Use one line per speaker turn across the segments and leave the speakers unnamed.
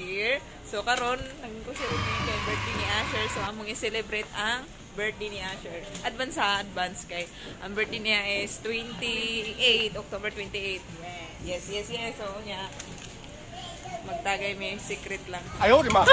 here. So karon nagko-celebrate kay birthday ni Asher. So among i-celebrate ang birthday ni Asher. Advance kay ang birthday niya is 28, October 28. Yes. So nya magtagay may secret lang.
Ayaw, di ma.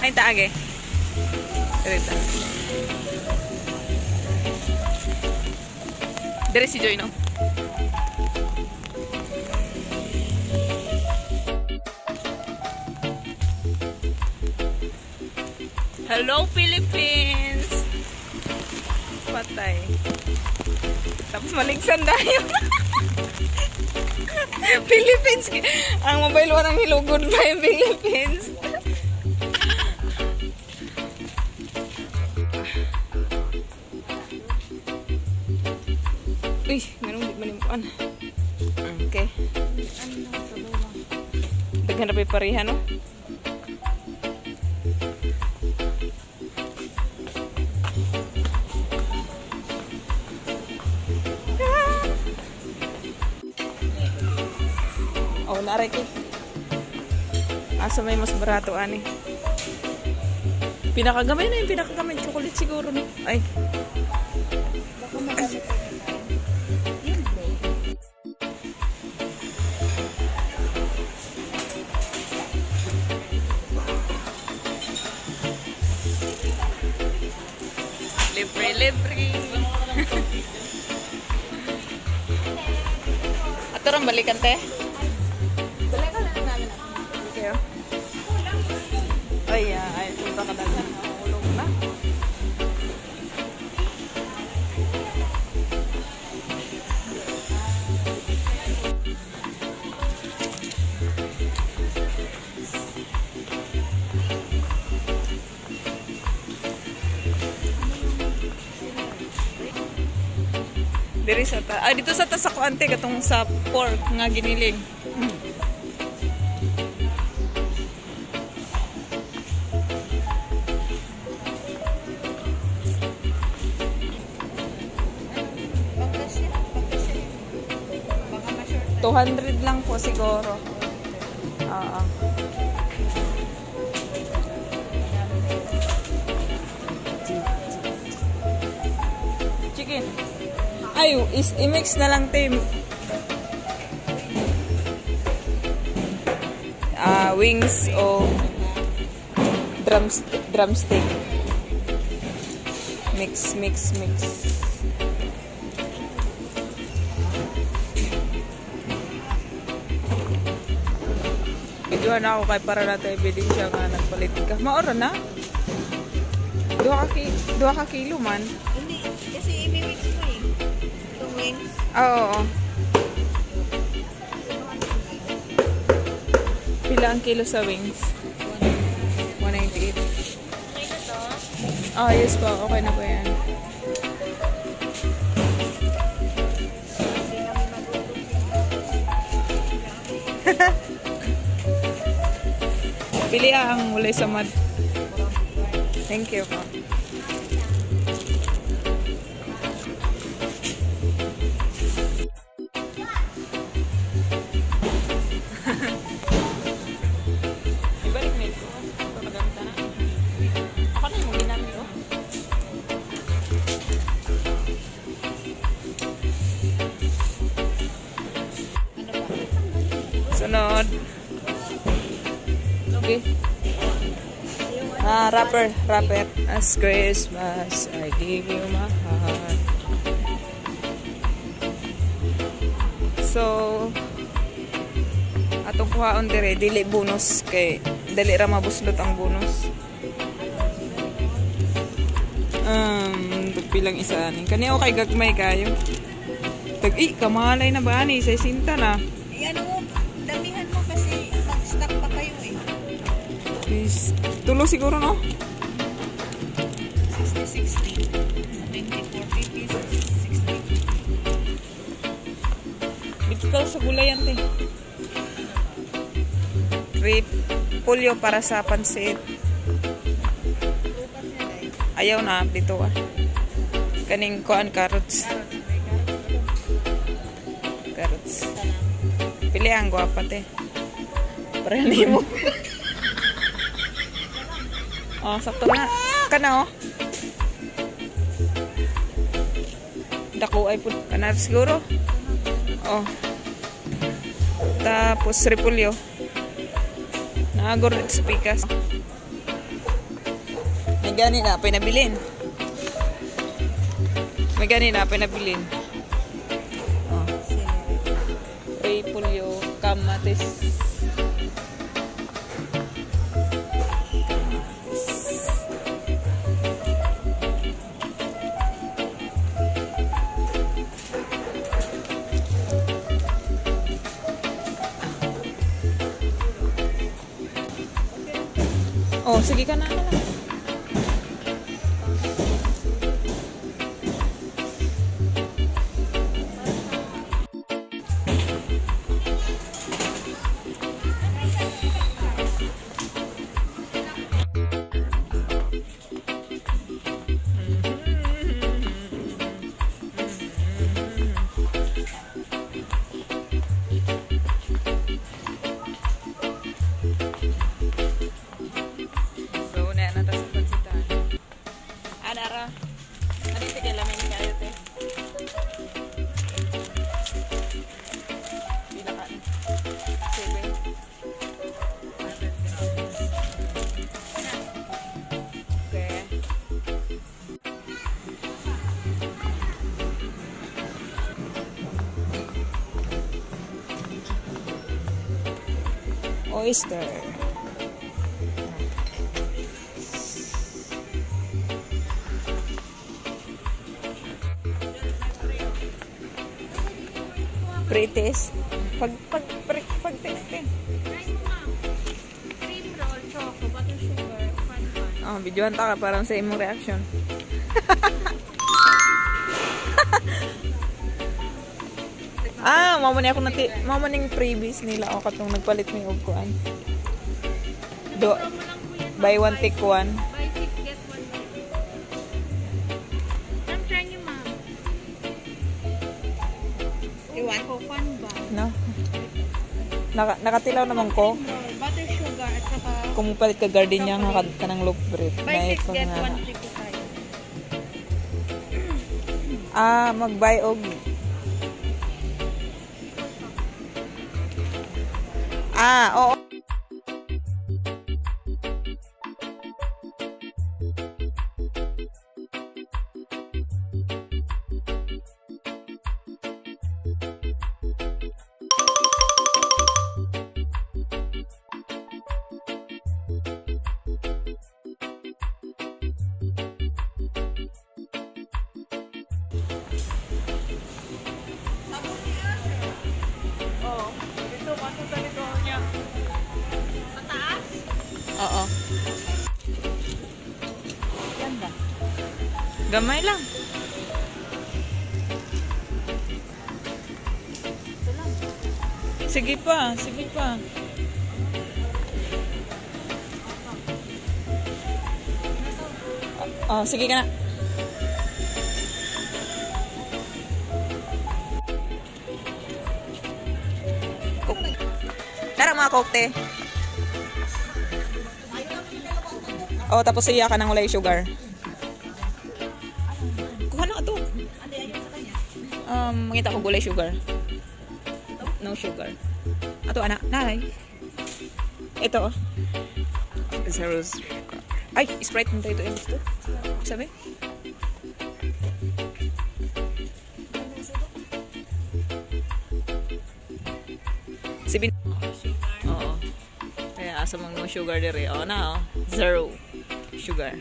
Ay, taage. Direta. Dire si Joy, no? Hello, Philippines! Patay. Tapos maligsan tayo. Philippines! Ang mobile warang hilugod pa yung Philippines. Uy, ganun di manimuan. Okay. Daghan na ba pareha, no? Oh, naray ko. Asa may mas barato, ani. Pinakagamay na yung pinakagamay. Chocolate siguro, no? Ay. Baka magamit. Libre. Ato rin balikan, te? Balikan na namin. Okay, oh. Ay, punta ka dagan. Ulog na. Diri sa ta. Dito sa ta sa kuante katong sa pork nga giniling. $200 lang po siguro. Oo. Chicken. Ay, i-mix na lang, Tim. Wings o drumstick. Mix. Videohan ako kay para natin ebidensya nga nagpalit ka. Maoro na? 2 ka kilo man.
Hindi, kasi i-mix mo eh. Itong wings.
Oo. Pila ang kilo sa wings? 198.
Okay na to?
Oh, yes po. Okay na po yan. Pili ang mulay sa mad. Thank you po. Ibalik mo ito. Ito nagamit na. Ako na yung ginamit ko. Sunod. Okay. Rapper. As Christmas, I give you my heart. So, atong kuhaon dire, dili bonus kay dali ra mabuslot ang bonus. Pilang isa ani. Kani okay gagmay kayo. Kamalay na ba ani? 60 na.
Ano mo, damihan mo kasi mag-stock pa kayo eh.
Tulo siguro, no?
60, 24 pieces,
daw sa gulayan, te. Repolyo para sa pansit. Ayaw na, dito ah. Kaning kuan, carrots. Carrots. Pili ang guwapa, te. Para hindi mo. Oh, sakto na. Kana, oh. Dako ay po. Kana siguro. Oh. Tapos repolyo. Naagor dito sa pikas. May gani na pinabilin. May gani na pinabilin. Oh. Repolyo, kamatis. Oh, sige ka na. Oyster. Pre-test. Pag-testing.
Cream roll, choco, butter sugar, pan.
Oh, videohan ta ka parang sa imong reaction. Mamo ni ako mamo ning previous nila o katong nagpalit mi og kuan. Buy one take one.
Buy 6, get 1 free. I'm trying you, ma'am. Iwan ko, pan ba?
No. Nakatilaw naman ko.
Butter sugar at saka
Kung palit ka gardenia nga kanang loaf bread.
buy 6, get 1 free ko tayo.
Mag-buy og oo. Dito, matuta nito niya.
Mataas?
Oo.
Ganda.
Gamay lang.
Ito lang.
Sige pa, sige pa. Sige ka na. Tara mga kokte. Tapos iya ka ng walay sugar. Kuha na ka to. Mangita ko gulay sugar. No sugar. Ato anak, nanay. Ito. Zero. Ay, Sprite nito ito. Ito. Sabi? Sibin. Oo. Kaya asa mang no sugar dire. Na. Zero sugar.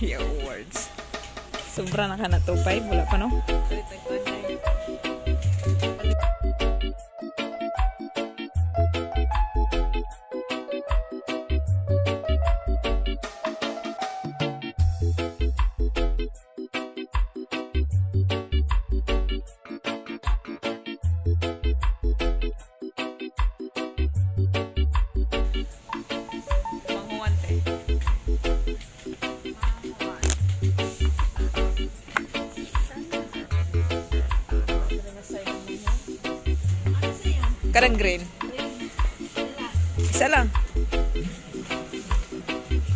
Your words. Sobra na ka na 2.5. Wala pa no? Karang green. Isa lang.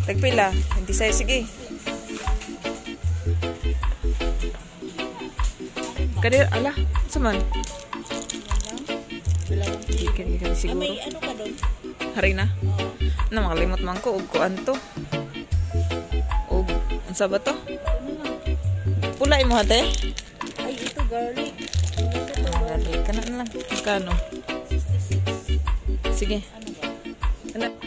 Tagpila. Hindi sa'yo. Sige. Kadir, ala. Saman. Hindi ka siguro.
May ano ka doon?
Hari na. Na, makalimot man ko. Ug kuan to. Ug, unsa ba to? Pulay mo hate?
Ay, ito garlic.
Garlic. Kana na lang. Magkano?
66.
Sige.
Ano ba?
Ano?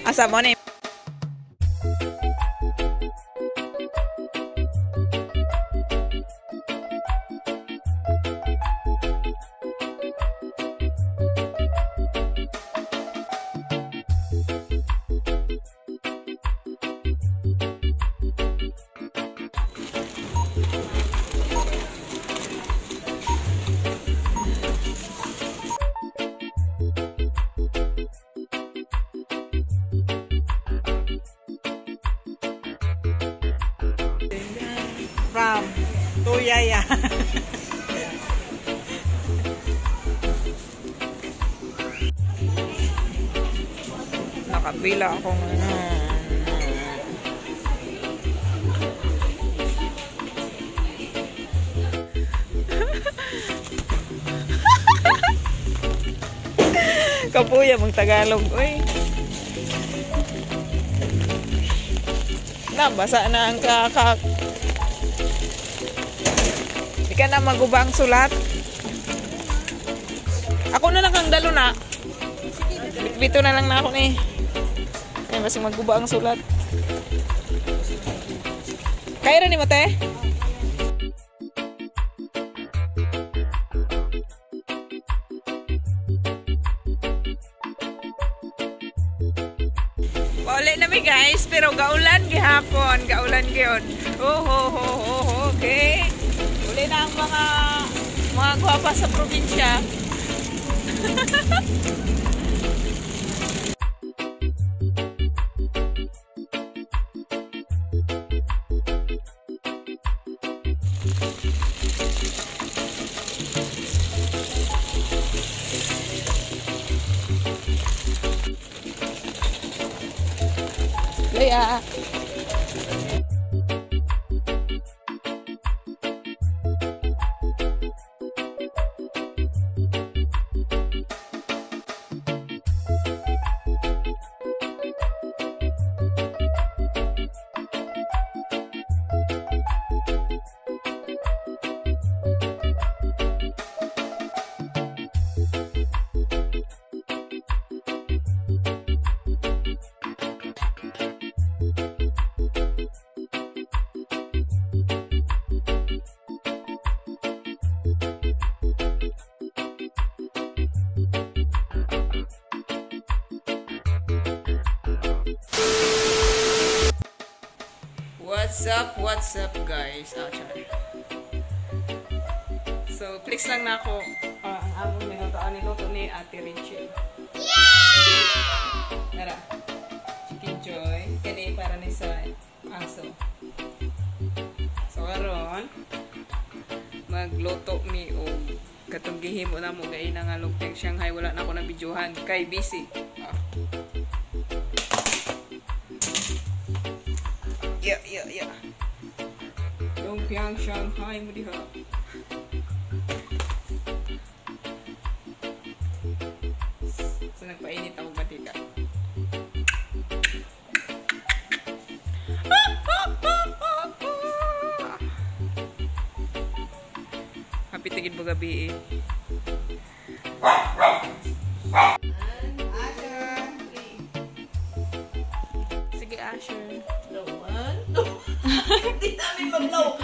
Asa mo ni?
From Tuyaya.
Nakabila ako ngayon. Kapuya mong Tagalog. Uy. Nabasa na ang kakak. Di ka na magubang sulat. Ako na lang ang dalo na. Bito na lang na ako ni. Ay, masing magguba ang sulat. Kaya rin ni mo, te? Pauli na mi guys, pero gaulan gihapon, gaulan gyud. Oh ho ho ho ho, okay. Uli na ang mga gwapa sa probinsya. Leia. What's up guys? So, please lang na ako ang among minutaan niluto ni Ate Richie. Tara. Chicken Joy. Kani para ni sa aso. So, karon magluto mi o katong gihimo na mo gay na nga lumpia Shanghai. Wala na ako na videohan kay busy. Yeah. Lumpiang Shanghai mo diha. So, nagpainit ako batika. Happy tigid mo gabi eh. Sige, Asher.
Hindi namin mag-blow.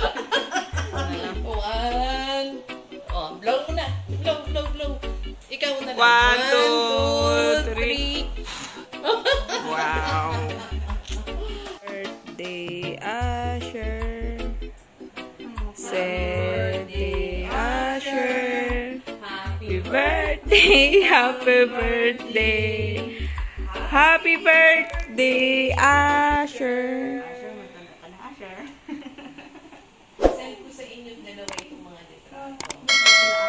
One. Oh, blow mo na. Blow. Ikaw na lang.
1, 2, 3. Wow. Birthday, Asher. birthday, happy birthday. Happy birthday, Asher.
Send ko sa inyo dalawa itong mga litrato.